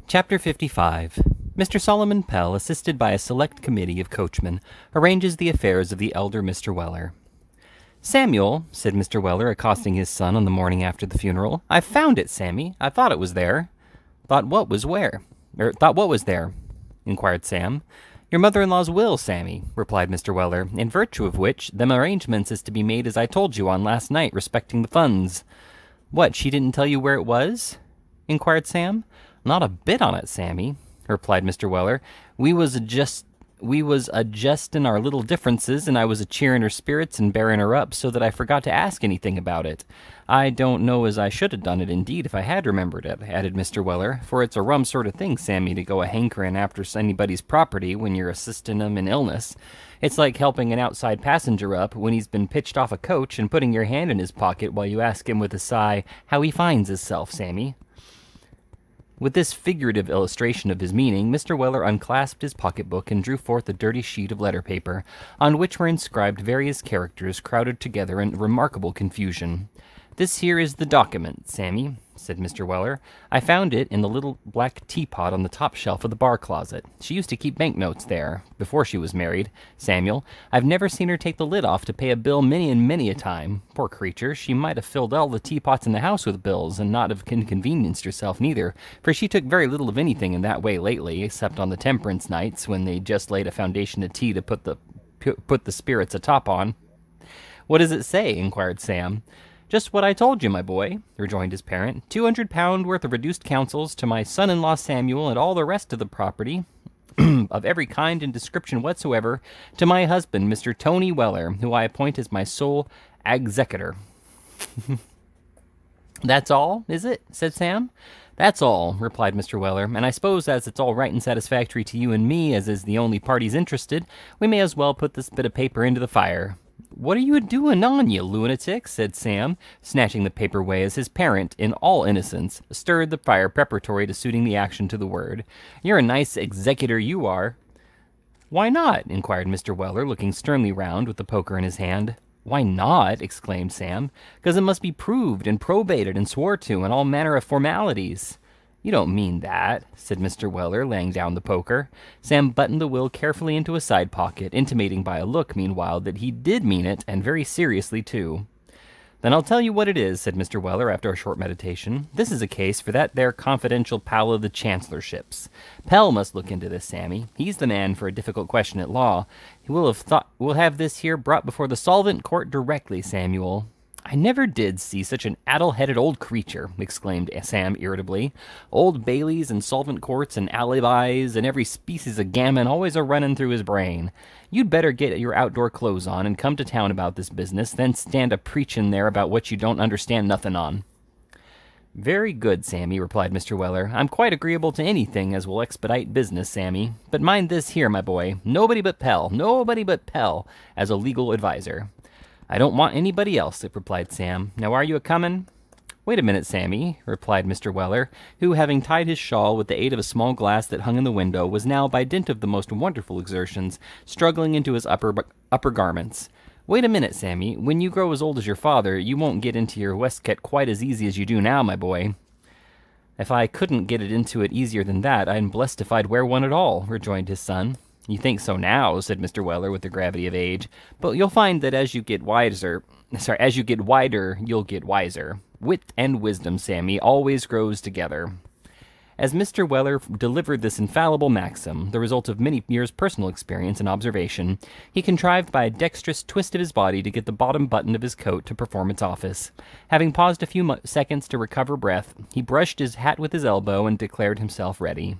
Chapter 55. Mr. Solomon Pell, assisted by a select committee of coachmen, arranges the affairs of the elder Mr. Weller. "Samuel," said Mr. Weller, accosting his son on the morning after the funeral, "I've found it, Sammy. I thought it was there." "Thought what was where? Thought what was there?" inquired Sam. "Your mother-in-law's will, Sammy," replied Mr. Weller, "in virtue of which them arrangements is to be made as I told you on last night respecting the funds." "What, she didn't tell you where it was?" inquired Sam. "Not a bit on it, Sammy," replied Mr. Weller. We was adjustin' our little differences, and I was a-cheerin' her spirits and bearin' her up, so that I forgot to ask anything about it. I don't know as I should have done it, indeed, if I had remembered it," added Mr. Weller, "for it's a rum sort of thing, Sammy, to go a-hankerin' after anybody's property when you're assistin' 'em in illness. It's like helping an outside passenger up when he's been pitched off a coach and putting your hand in his pocket while you ask him with a sigh how he finds hisself, Sammy." With this figurative illustration of his meaning, Mr. Weller unclasped his pocketbook and drew forth a dirty sheet of letter paper, on which were inscribed various characters crowded together in remarkable confusion. "This here is the document, Sammy," said Mr. Weller. "I found it in the little black teapot on the top shelf of the bar closet. She used to keep banknotes there, before she was married, Samuel. I've never seen her take the lid off to pay a bill many and many a time. Poor creature, she might have filled all the teapots in the house with bills, and not have inconvenienced herself neither, for she took very little of anything in that way lately, except on the temperance nights, when they just laid a foundation of tea to put the spirits atop on." "What does it say?" inquired Sam. "Just what I told you, my boy," rejoined his parent. £200 worth of reduced counsels to my son-in-law Samuel, and all the rest of the property, of every kind and description whatsoever, to my husband, Mr. Tony Weller, who I appoint as my sole executor." "That's all, is it?" said Sam. "That's all," replied Mr. Weller, "and I suppose as it's all right and satisfactory to you and me, as is the only parties interested, we may as well put this bit of paper into the fire." "What are you a-doing on, you lunatic?" said Sam, snatching the paper away as his parent, in all innocence, stirred the fire preparatory to suiting the action to the word. "You're a nice executor, you are." "Why not?" inquired Mr. Weller, looking sternly round with the poker in his hand. "Why not?" exclaimed Sam. "'Cause it must be proved and probated and swore to, and all manner of formalities." "You don't mean that," said Mr. Weller, laying down the poker. Sam buttoned the will carefully into a side pocket, intimating by a look, meanwhile, that he did mean it, and very seriously, too. "Then I'll tell you what it is," said Mr. Weller, after a short meditation. "This is a case for that there confidential pal of the Chancellorship's. Pell must look into this, Sammy. He's the man for a difficult question at law. We'll have this here brought before the solvent court directly, Samuel." "I never did see such an addle-headed old creature," exclaimed Sam irritably. "Old Baileys and solvent courts and alibis and every species of gammon always a-running through his brain. You'd better get your outdoor clothes on and come to town about this business, than stand a-preaching there about what you don't understand nothing on." "Very good, Sammy," replied Mr. Weller. "I'm quite agreeable to anything as will expedite business, Sammy. But mind this here, my boy, nobody but Pell, as a legal adviser." "I don't want anybody else," replied Sam. "Now are you a-comin'?" "Wait a minute, Sammy," replied Mr. Weller, who, having tied his shawl with the aid of a small glass that hung in the window, was now, by dint of the most wonderful exertions, struggling into his upper garments. "Wait a minute, Sammy. When you grow as old as your father, you won't get into your waistcoat quite as easy as you do now, my boy." "If I couldn't get it into it easier than that, I'm blessed if I'd wear one at all," rejoined his son. "You think so now," said Mr. Weller with the gravity of age, "but you'll find that as you get wider, you'll get wiser. Wit and wisdom, Sammy, always grows together." As Mr. Weller delivered this infallible maxim, the result of many years' personal experience and observation, he contrived by a dexterous twist of his body to get the bottom button of his coat to perform its office. Having paused a few seconds to recover breath, he brushed his hat with his elbow and declared himself ready.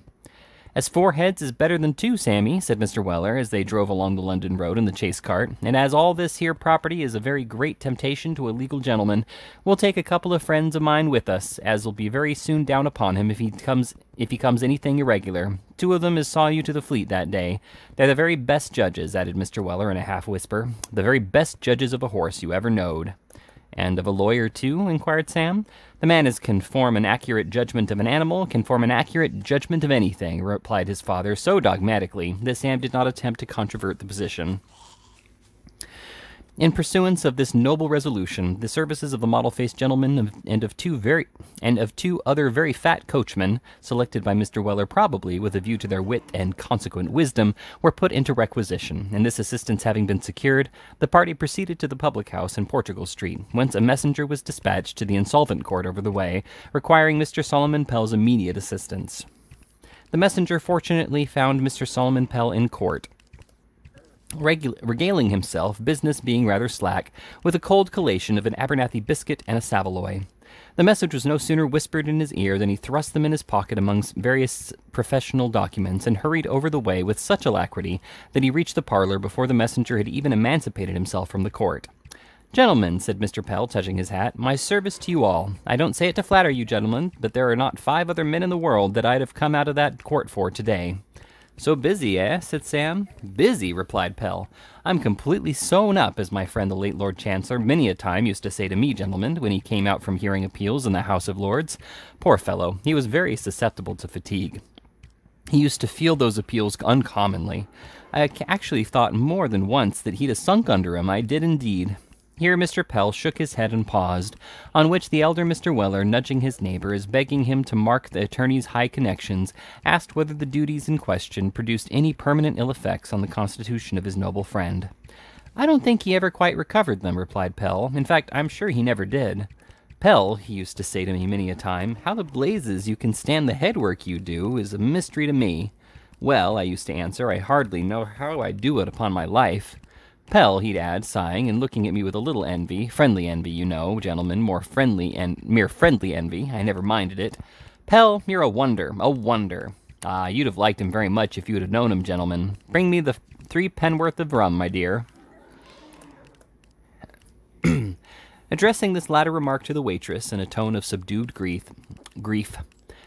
"As 4 heads is better than 2, Sammy," said Mr. Weller, as they drove along the London road in the chaise cart, "and as all this here property is a very great temptation to a legal gentleman, we'll take a couple of friends of mine with us, as'll be very soon down upon him if he comes anything irregular. 2 of them as saw you to the Fleet that day. They're the very best judges," added Mr. Weller in a half-whisper, "the very best judges of a horse you ever knowed." "And of a lawyer, too?" inquired Sam. "The man as can form an accurate judgment of an animal can form an accurate judgment of anything," replied his father so dogmatically that Sam did not attempt to controvert the position. In pursuance of this noble resolution, the services of the mottle-faced gentleman and of two other very fat coachmen, selected by Mr. Weller probably with a view to their wit and consequent wisdom, were put into requisition, and this assistance having been secured, the party proceeded to the public-house in Portugal Street, whence a messenger was dispatched to the insolvent court over the way, requiring Mr. Solomon Pell's immediate assistance. The messenger fortunately found Mr. Solomon Pell in court, regaling himself, business being rather slack, with a cold collation of an Abernathy biscuit and a Saveloy. The message was no sooner whispered in his ear than he thrust them in his pocket amongst various professional documents and hurried over the way with such alacrity that he reached the parlor before the messenger had even emancipated himself from the court. "Gentlemen," said Mr. Pell, touching his hat, "my service to you all. I don't say it to flatter you, gentlemen, but there are not 5 other men in the world that I'd have come out of that court for today." "So busy, eh?" said Sam. "Busy," replied Pell. "I'm completely sewn up, as my friend the late Lord Chancellor many a time used to say to me, gentlemen, when he came out from hearing appeals in the House of Lords. Poor fellow, he was very susceptible to fatigue. He used to feel those appeals uncommonly. I actually thought more than once that he'd have sunk under 'em. I did indeed." Here Mr. Pell shook his head and paused, on which the elder Mr. Weller, nudging his neighbor, as begging him to mark the attorney's high connections, asked whether the duties in question produced any permanent ill effects on the constitution of his noble friend. "I don't think he ever quite recovered them," replied Pell. "In fact, I'm sure he never did. Pell," he used to say to me many a time, "how the blazes you can stand the headwork you do is a mystery to me." "Well," I used to answer, "I hardly know how I do it upon my life." "Pell," he'd add, sighing, and looking at me with a little envy, friendly envy, you know, gentlemen, mere friendly envy, I never minded it. "Pell, you're a wonder, a wonder. Ah, you'd have liked him very much if you'd have known him, gentlemen. Bring me the 3 pen'orth of rum, my dear." Addressing this latter remark to the waitress in a tone of subdued grief,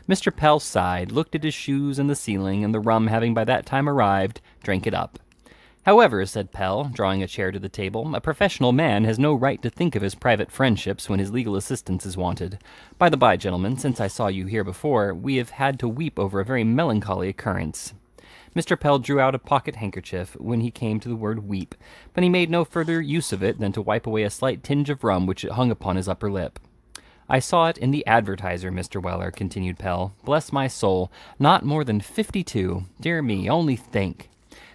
Mr. Pell sighed, looked at his shoes and the ceiling, and the rum having by that time arrived, drank it up. "However," said Pell, drawing a chair to the table, "a professional man has no right to think of his private friendships when his legal assistance is wanted. By the by, gentlemen, since I saw you here before, we have had to weep over a very melancholy occurrence." Mr. Pell drew out a pocket handkerchief when he came to the word weep, but he made no further use of it than to wipe away a slight tinge of rum which hung upon his upper lip. "I saw it in the Advertiser, Mr. Weller," continued Pell. "Bless my soul, not more than 52. Dear me, only think."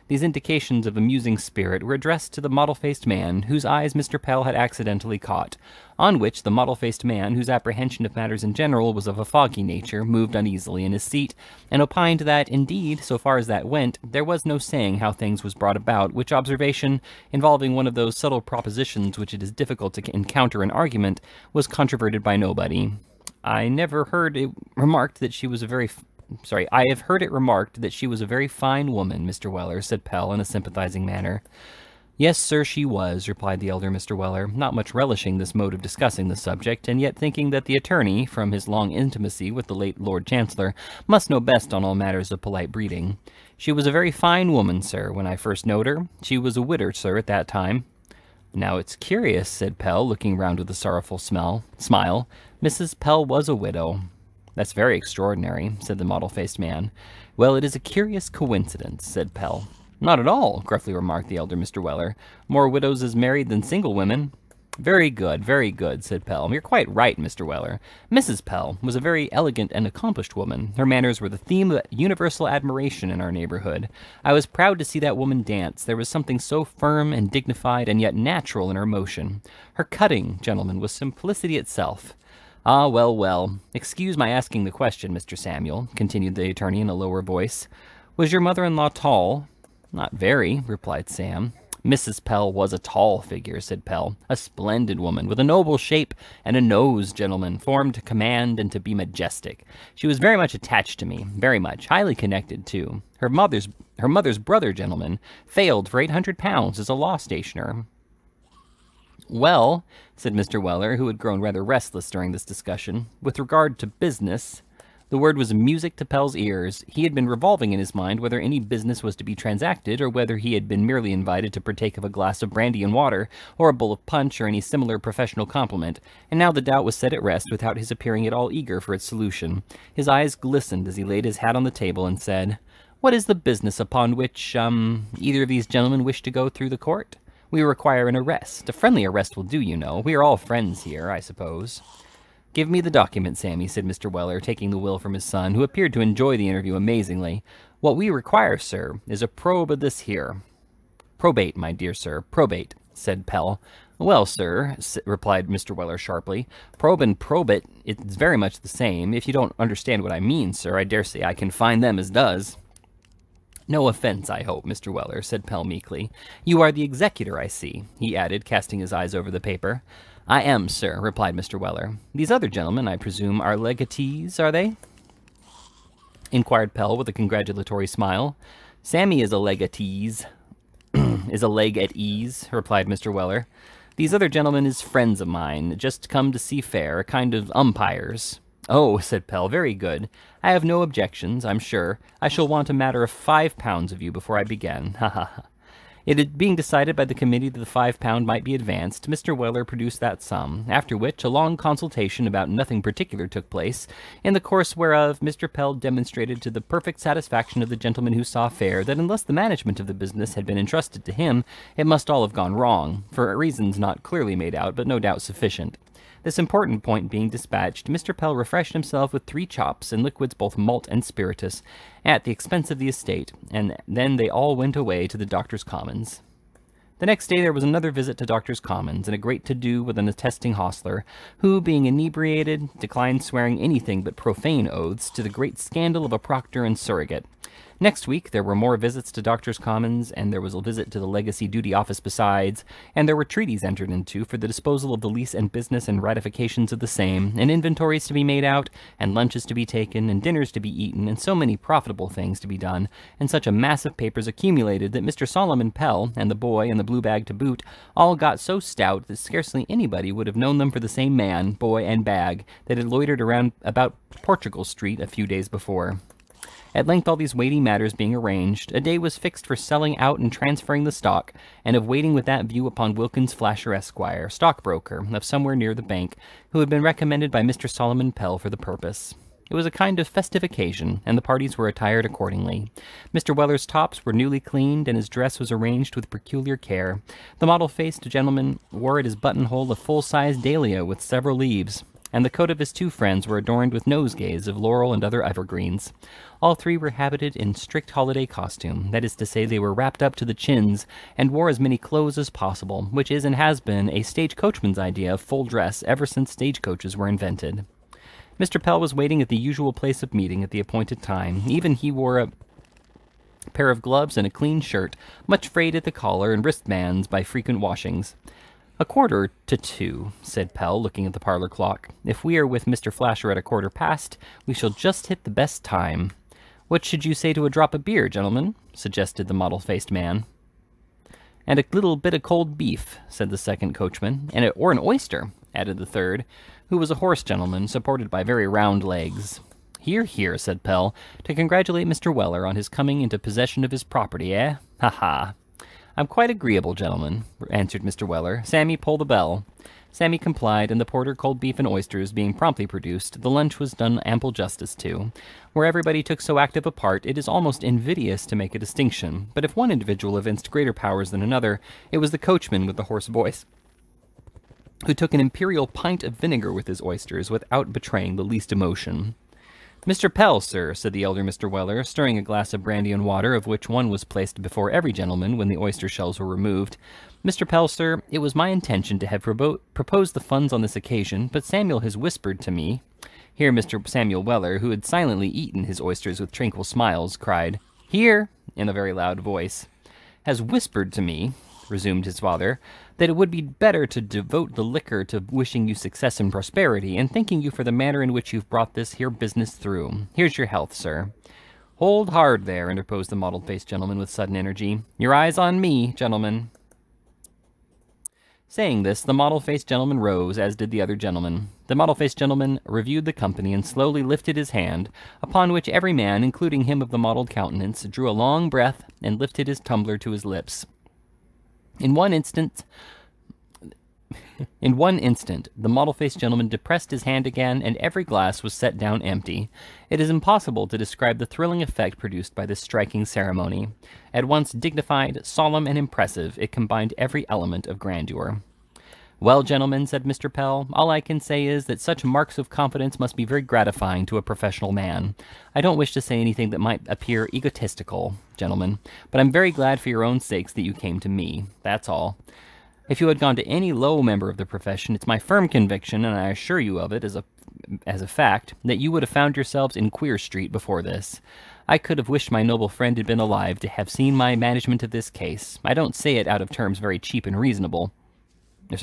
These indications of amusing spirit were addressed to the mottle-faced man, whose eyes Mr. Pell had accidentally caught, on which the mottle-faced man, whose apprehension of matters in general was of a foggy nature, moved uneasily in his seat, and opined that, indeed, so far as that went, there was no saying how things was brought about, which observation, involving one of those subtle propositions which it is difficult to encounter in argument, was controverted by nobody. I have heard it remarked that she was a very fine woman, Mr. Weller," said Pell in a sympathizing manner. "Yes, sir, she was," replied the elder Mr. Weller, not much relishing this mode of discussing the subject, and yet thinking that the attorney, from his long intimacy with the late Lord Chancellor, must know best on all matters of polite breeding. "She was a very fine woman, sir, when I first knowed her. She was a widder, sir, at that time." "Now it's curious," said Pell, looking round with a sorrowful smile. "Mrs. Pell was a widow." "That's very extraordinary," said the mottle-faced man. "Well, it is a curious coincidence," said Pell. "Not at all," gruffly remarked the elder Mr. Weller. "More widows is married than single women." very good," said Pell. "You're quite right, Mr. Weller. Mrs. Pell was a very elegant and accomplished woman. Her manners were the theme of universal admiration in our neighborhood. I was proud to see that woman dance. There was something so firm and dignified and yet natural in her motion. Her cutting, gentlemen, was simplicity itself. Ah, well, well. Excuse my asking the question, Mr. Samuel," continued the attorney in a lower voice. "Was your mother-in-law tall?" "Not very," replied Sam. "Mrs. Pell was a tall figure," said Pell. "A splendid woman, with a noble shape and a nose, gentlemen, formed to command and to be majestic. She was very much attached to me, very much, highly connected, too. Her mother's brother, gentlemen, failed for £800 as a law stationer." "Well," said Mr. Weller, who had grown rather restless during this discussion, "with regard to business—" The word was music to Pell's ears. He had been revolving in his mind whether any business was to be transacted, or whether he had been merely invited to partake of a glass of brandy and water, or a bowl of punch, or any similar professional compliment, and now the doubt was set at rest without his appearing at all eager for its solution. His eyes glistened as he laid his hat on the table and said, "What is the business upon which, either of these gentlemen wish to go through the court?" We require an arrest. A friendly arrest will do, you know. We are all friends here, I suppose. Give me the document, Sammy, said Mr. Weller, taking the will from his son, who appeared to enjoy the interview amazingly. What we require, sir, is a probe of this here. Probate, my dear sir, probate, said Pell. Well, sir, replied Mr. Weller sharply, probe and probate, it's very much the same. If you don't understand what I mean, sir, I dare say I can find them as does. No offense, I hope, Mr. Weller, said Pell meekly. You are the executor, I see, he added, casting his eyes over the paper. I am, sir, replied Mr. Weller. These other gentlemen, I presume, are legatees, are they? Inquired Pell with a congratulatory smile. Sammy is a legatees, is a leg at ease, replied Mr. Weller. These other gentlemen is friends of mine, just come to see fair, a kind of umpires. Oh, said Pell, very good. I have no objections, I'm sure. I shall want a matter of £5 of you before I begin. Ha ha ha. It being decided by the committee that the £5 might be advanced, Mr. Weller produced that sum, after which a long consultation about nothing particular took place, in the course whereof Mr. Pell demonstrated to the perfect satisfaction of the gentleman who saw fair that unless the management of the business had been entrusted to him, it must all have gone wrong, for reasons not clearly made out, but no doubt sufficient. This important point being dispatched, Mr. Pell refreshed himself with 3 chops in liquids both malt and spirituous, at the expense of the estate, and then they all went away to the Doctor's Commons. The next day there was another visit to Doctor's Commons, and a great to-do with an attesting hostler, who, being inebriated, declined swearing anything but profane oaths, to the great scandal of a proctor and surrogate. Next week there were more visits to Doctor's Commons, and there was a visit to the Legacy Duty Office besides, and there were treaties entered into for the disposal of the lease and business and ratifications of the same, and inventories to be made out, and lunches to be taken, and dinners to be eaten, and so many profitable things to be done, and such a mass of papers accumulated that Mr. Solomon Pell, and the boy, and the blue bag to boot, all got so stout that scarcely anybody would have known them for the same man, boy, and bag that had loitered around about Portugal Street a few days before. At length, all these weighty matters being arranged, a day was fixed for selling out and transferring the stock, and of waiting with that view upon Wilkins Flasher, Esquire, stockbroker, of somewhere near the bank, who had been recommended by Mr. Solomon Pell for the purpose. It was a kind of festive occasion, and the parties were attired accordingly. Mr. Weller's tops were newly cleaned, and his dress was arranged with peculiar care. The mottle-faced gentleman wore at his buttonhole a full-sized dahlia with several leaves, and the coat of his 2 friends were adorned with nosegays of laurel and other evergreens. All 3 were habited in strict holiday costume, that is to say, they were wrapped up to the chins, and wore as many clothes as possible, which is and has been a stage-coachman's idea of full dress ever since stagecoaches were invented. Mr. Pell was waiting at the usual place of meeting at the appointed time. Even he wore a pair of gloves and a clean shirt, much frayed at the collar and wristbands by frequent washings. 1:45, said Pell, looking at the parlor clock. If we are with Mr. Flasher at 1:15, we shall just hit the best time. What should you say to a drop of beer, gentlemen? Suggested the mottle-faced man. And a little bit of cold beef, said the second coachman, or an oyster, added the third, who was a horse gentleman, supported by very round legs. Hear, hear, said Pell, to congratulate Mr. Weller on his coming into possession of his property, eh? Ha ha. I'm quite agreeable, gentlemen, answered Mr. Weller. Sammy, pull the bell. Sammy complied, and the porter, cold beef, and oysters being promptly produced, the lunch was done ample justice to. Where everybody took so active a part, it is almost invidious to make a distinction, but if one individual evinced greater powers than another, it was the coachman with the hoarse voice, who took an imperial pint of vinegar with his oysters without betraying the least emotion. Mr. Pell, sir, said the elder Mr. Weller, stirring a glass of brandy and water, of which one was placed before every gentleman when the oyster shells were removed. Mr. Pell, sir, it was my intention to have proposed the funds on this occasion, but Samuel has whispered to me— Here Mr. Samuel Weller, who had silently eaten his oysters with tranquil smiles, cried, Here, in a very loud voice. Has whispered to me, resumed his father, that it would be better to devote the liquor to wishing you success and prosperity, and thanking you for the manner in which you've brought this here business through. Here's your health, sir. Hold hard there, interposed the mottled-faced gentleman with sudden energy. Your eyes on me, gentlemen. Saying this, the mottle-faced gentleman rose, as did the other gentleman. The mottle-faced gentleman reviewed the company and slowly lifted his hand, upon which every man, including him of the mottled countenance, drew a long breath and lifted his tumbler to his lips. In one instant, In one instant, the mottle-faced gentleman depressed his hand again, and every glass was set down empty. It is impossible to describe the thrilling effect produced by this striking ceremony. At once dignified, solemn, and impressive, it combined every element of grandeur. "Well, gentlemen," said Mr. Pell, "all I can say is that such marks of confidence must be very gratifying to a professional man. I don't wish to say anything that might appear egotistical, gentlemen, but I'm very glad for your own sakes that you came to me. That's all. If you had gone to any low member of the profession, it's my firm conviction, and I assure you of it as a fact, that you would have found yourselves in Queer Street before this. I could have wished my noble friend had been alive to have seen my management of this case. I don't say it out of terms very cheap and reasonable.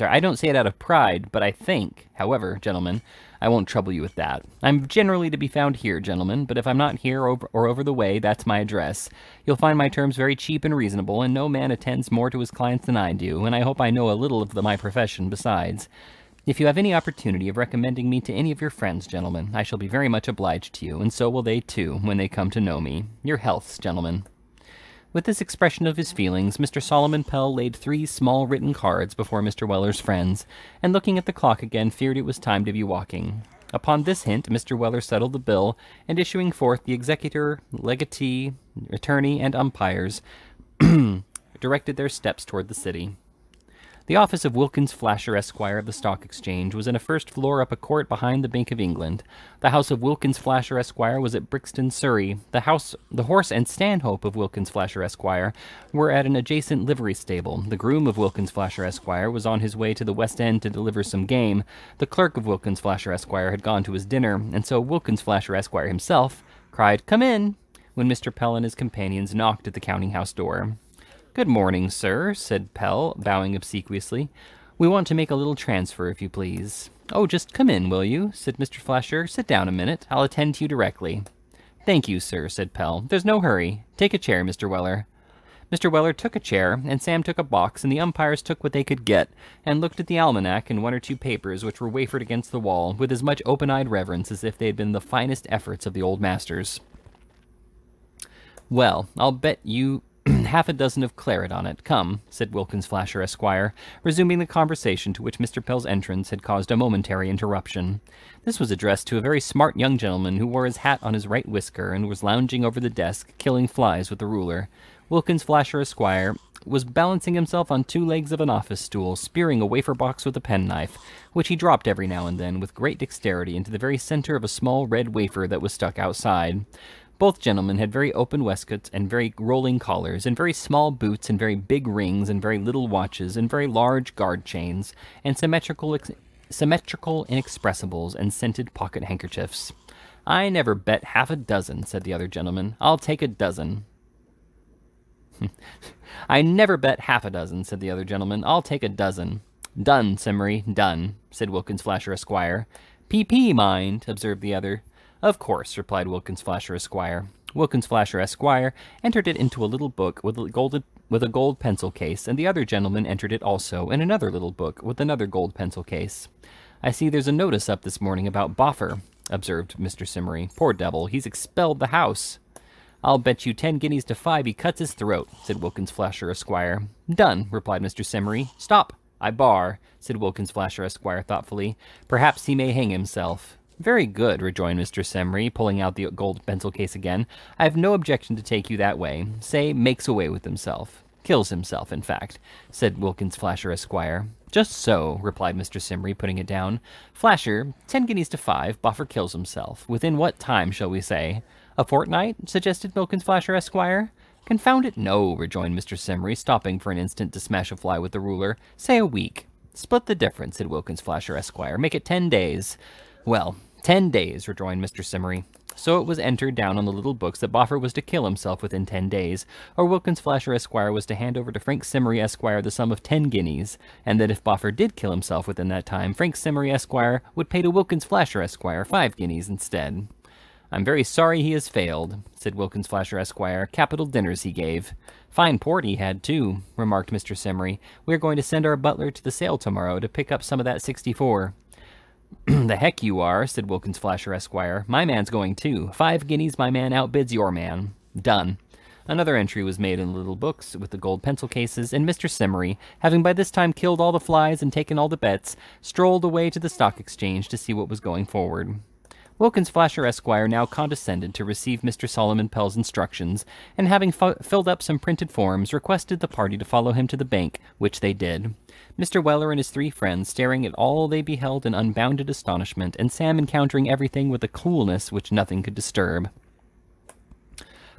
I don't say it out of pride, but I think, however, gentlemen, I won't trouble you with that. I'm generally to be found here, gentlemen, but if I'm not here or over the way, that's my address. You'll find my terms very cheap and reasonable, and no man attends more to his clients than I do, and I hope I know a little of my profession besides. If you have any opportunity of recommending me to any of your friends, gentlemen, I shall be very much obliged to you, and so will they too, when they come to know me. Your healths, gentlemen." With this expression of his feelings, Mr. Solomon Pell laid 3 small written cards before Mr. Weller's friends, and looking at the clock again, feared it was time to be walking. Upon this hint, Mr. Weller settled the bill, and issuing forth the executor, legatee, attorney, and umpires, directed their steps toward the city. The office of Wilkins Flasher, Esquire, of the Stock Exchange, was in a first floor up a court behind the Bank of England. The house of Wilkins Flasher, Esquire, was at Brixton, Surrey. The horse and stanhope of Wilkins Flasher, Esquire, were at an adjacent livery stable. The groom of Wilkins Flasher, Esquire, was on his way to the West End to deliver some game. The clerk of Wilkins Flasher, Esquire, had gone to his dinner, and so Wilkins Flasher, Esquire, himself cried, "Come in," when Mr. Pell and his companions knocked at the counting-house door. "Good morning, sir," said Pell, bowing obsequiously. "We want to make a little transfer, if you please." "Oh, just come in, will you?" said Mr. Flasher. "Sit down a minute. I'll attend to you directly." "Thank you, sir," said Pell. "There's no hurry. Take a chair, Mr. Weller." Mr. Weller took a chair, and Sam took a box, and the umpires took what they could get, and looked at the almanac and 1 or 2 papers which were wafered against the wall, with as much open-eyed reverence as if they had been the finest efforts of the old masters. "Well, I'll bet you half a dozen of claret on it. Come," said Wilkins Flasher, Esquire, resuming the conversation to which Mr. Pell's entrance had caused a momentary interruption. This was addressed to a very smart young gentleman who wore his hat on his right whisker and was lounging over the desk, killing flies with the ruler. Wilkins Flasher, Esquire, was balancing himself on 2 legs of an office stool, spearing a wafer box with a penknife, which he dropped every now and then with great dexterity into the very center of a small red wafer that was stuck outside. Both gentlemen had very open waistcoats and very rolling collars, and very small boots, and very big rings, and very little watches, and very large guard chains, and symmetrical inexpressibles, and scented pocket handkerchiefs. "I never bet half a dozen," said the other gentleman. "I'll take a dozen." "I never bet half a dozen," said the other gentleman. "I'll take a dozen." "Done, Simmery, done," said Wilkins Flasher, Esquire. "PP, mind," observed the other. "Of course," replied Wilkins Flasher, Esquire. Wilkins Flasher, Esquire, entered it into a little book with a gold pencil case, and the other gentleman entered it also in another little book with another gold pencil case. "I see there's a notice up this morning about Boffer," observed Mr. Simmery. "Poor devil, he's expelled the house." "I'll bet you 10 guineas to 5 he cuts his throat," said Wilkins Flasher, Esquire. "Done," replied Mr. Simmery. "Stop, I bar," said Wilkins Flasher, Esquire, thoughtfully. "Perhaps he may hang himself." "Very good," rejoined Mr. Simmery, pulling out the gold pencil case again. "I have no objection to take you that way. Say, makes away with himself. Kills himself, in fact," said Wilkins Flasher, Esquire. "Just so," replied Mr. Simmery, putting it down. "Flasher, 10 guineas to 5, Boffer kills himself. Within what time, shall we say?" "A fortnight?" suggested Wilkins Flasher, Esquire. "Confound it, no," rejoined Mr. Simmery, stopping for an instant to smash a fly with the ruler. "Say a week." "Split the difference," said Wilkins Flasher, Esquire. "Make it 10 days. "Well, 10 days," rejoined Mr. Simmery. So it was entered down on the little books that Boffer was to kill himself within 10 days, or Wilkins Flasher, Esquire, was to hand over to Frank Simmery, Esquire, the sum of 10 guineas, and that if Boffer did kill himself within that time, Frank Simmery, Esquire, would pay to Wilkins Flasher, Esquire, 5 guineas instead. "I'm very sorry he has failed," said Wilkins Flasher, Esquire. "Capital dinners he gave." "Fine port he had, too," remarked Mr. Simmery. "We are going to send our butler to the sale tomorrow to pick up some of that 64. "The heck you are," said Wilkins Flasher, Esquire. "My man's going too. 5 guineas my man outbids your man." "Done." Another entry was made in the little books with the gold pencil cases, and Mr. Simmery, having by this time killed all the flies and taken all the bets, strolled away to the stock exchange to see what was going forward. Wilkins Flasher Esquire now condescended to receive Mr. Solomon Pell's instructions, and having filled up some printed forms, requested the party to follow him to the bank, which they did. Mr. Weller and his three friends staring at all they beheld in unbounded astonishment, and Sam encountering everything with a coolness which nothing could disturb.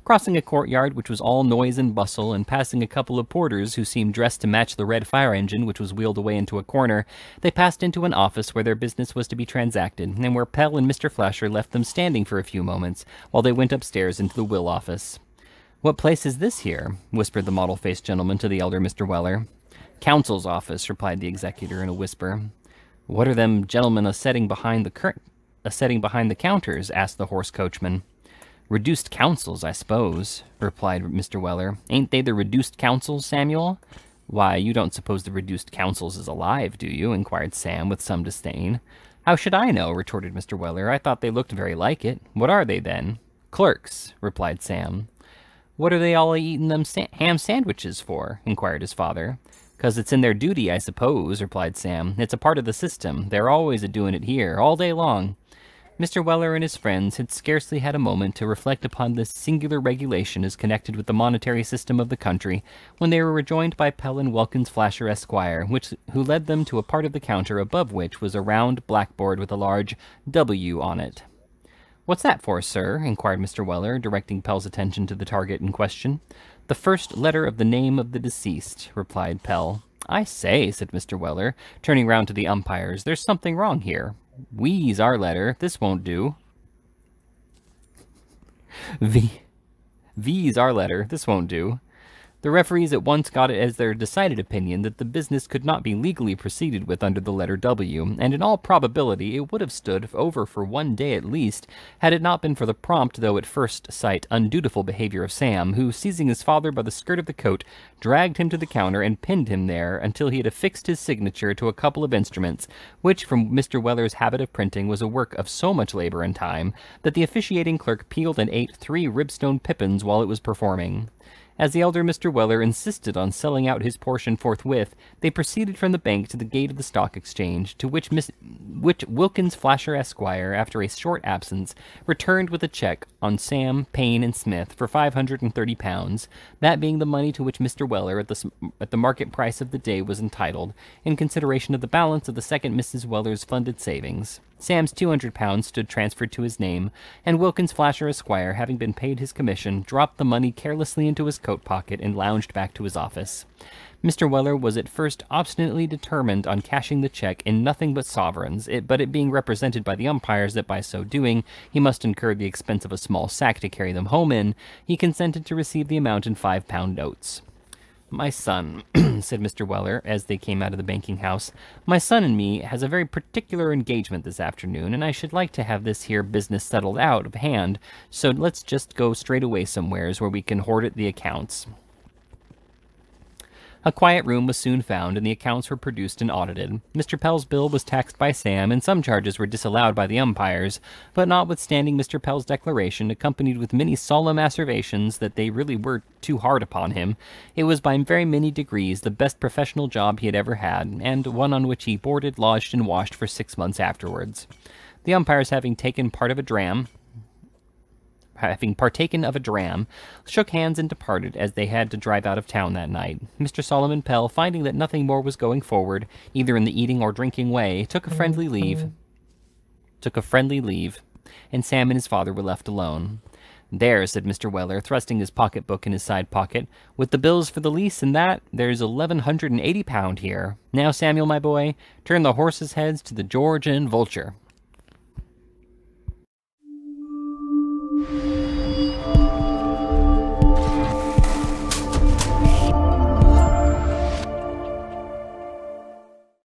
Crossing a courtyard which was all noise and bustle, and passing a couple of porters who seemed dressed to match the red fire engine which was wheeled away into a corner, they passed into an office where their business was to be transacted, and where Pell and Mr. Flasher left them standing for a few moments, while they went upstairs into the will office. "What place is this here?" whispered the mottle-faced gentleman to the elder Mr. Weller. "Counsel's office," replied the executor in a whisper. "What are them gentlemen a-setting behind the counters?" asked the horse coachman. "Reduced counsels, I suppose," replied Mr. Weller. "Ain't they the reduced counsels, Samuel?" "Why, you don't suppose the reduced counsels is alive, do you?" inquired Sam with some disdain. "How should I know?" retorted Mr. Weller. "I thought they looked very like it. What are they, then?" "Clerks," replied Sam. "What are they all eating them ham sandwiches for?" inquired his father. "'Cause it's in their duty, I suppose," replied Sam. "It's a part of the system. They're always a-doing it here, all day long." Mr. Weller and his friends had scarcely had a moment to reflect upon this singular regulation as connected with the monetary system of the country, when they were rejoined by Pell and Wilkins Flasher Esquire, who led them to a part of the counter above which was a round blackboard with a large W on it. "What's that for, sir?" inquired Mr. Weller, directing Pell's attention to the target in question. "The first letter of the name of the deceased," replied Pell. "I say," said Mr. Weller, turning round to the umpires, "there's something wrong here. V's our letter. This won't do." V's our letter. This won't do. The referees at once got it as their decided opinion that the business could not be legally proceeded with under the letter W, and in all probability it would have stood over for 1 day at least, had it not been for the prompt, though at first sight undutiful behavior of Sam, who, seizing his father by the skirt of the coat, dragged him to the counter and pinned him there until he had affixed his signature to a couple of instruments, which, from Mr. Weller's habit of printing, was a work of so much labor and time, that the officiating clerk peeled and ate 3 ribstone pippins while it was performing. As the elder Mr. Weller insisted on selling out his portion forthwith, they proceeded from the bank to the gate of the stock exchange, to which Wilkins Flasher Esquire, after a short absence, returned with a check on Sam, Payne, and Smith for £530, that being the money to which Mr. Weller, at the market price of the day, was entitled, in consideration of the balance of the second Mrs. Weller's funded savings. Sam's £200 stood transferred to his name, and Wilkins Flasher Esquire, having been paid his commission, dropped the money carelessly into his coat pocket and lounged back to his office. Mr. Weller was at first obstinately determined on cashing the check in nothing but sovereigns, but it being represented by the umpires that by so doing he must incur the expense of a small sack to carry them home in, he consented to receive the amount in £5 notes. "My son," said Mr. Weller, as they came out of the banking house, "my son and me has a very particular engagement this afternoon, and I should like to have this here business settled out of hand, so let's just go straight away somewheres where we can hoard at the accounts." A quiet room was soon found, and the accounts were produced and audited. Mr. Pell's bill was taxed by Sam, and some charges were disallowed by the umpires, but notwithstanding Mr. Pell's declaration, accompanied with many solemn asseverations that they really were too hard upon him, it was by very many degrees the best professional job he had ever had, and one on which he boarded, lodged, and washed for 6 months afterwards. The umpires having partaken of a dram, shook hands and departed, as they had to drive out of town that night. Mr. Solomon Pell, finding that nothing more was going forward, either in the eating or drinking way, took a friendly leave, and Sam and his father were left alone. "There," said Mr. Weller, thrusting his pocket-book in his side pocket, "with the bills for the lease and that, there's £1,180 here. Now, Samuel, my boy, turn the horses' heads to the George and Vulture."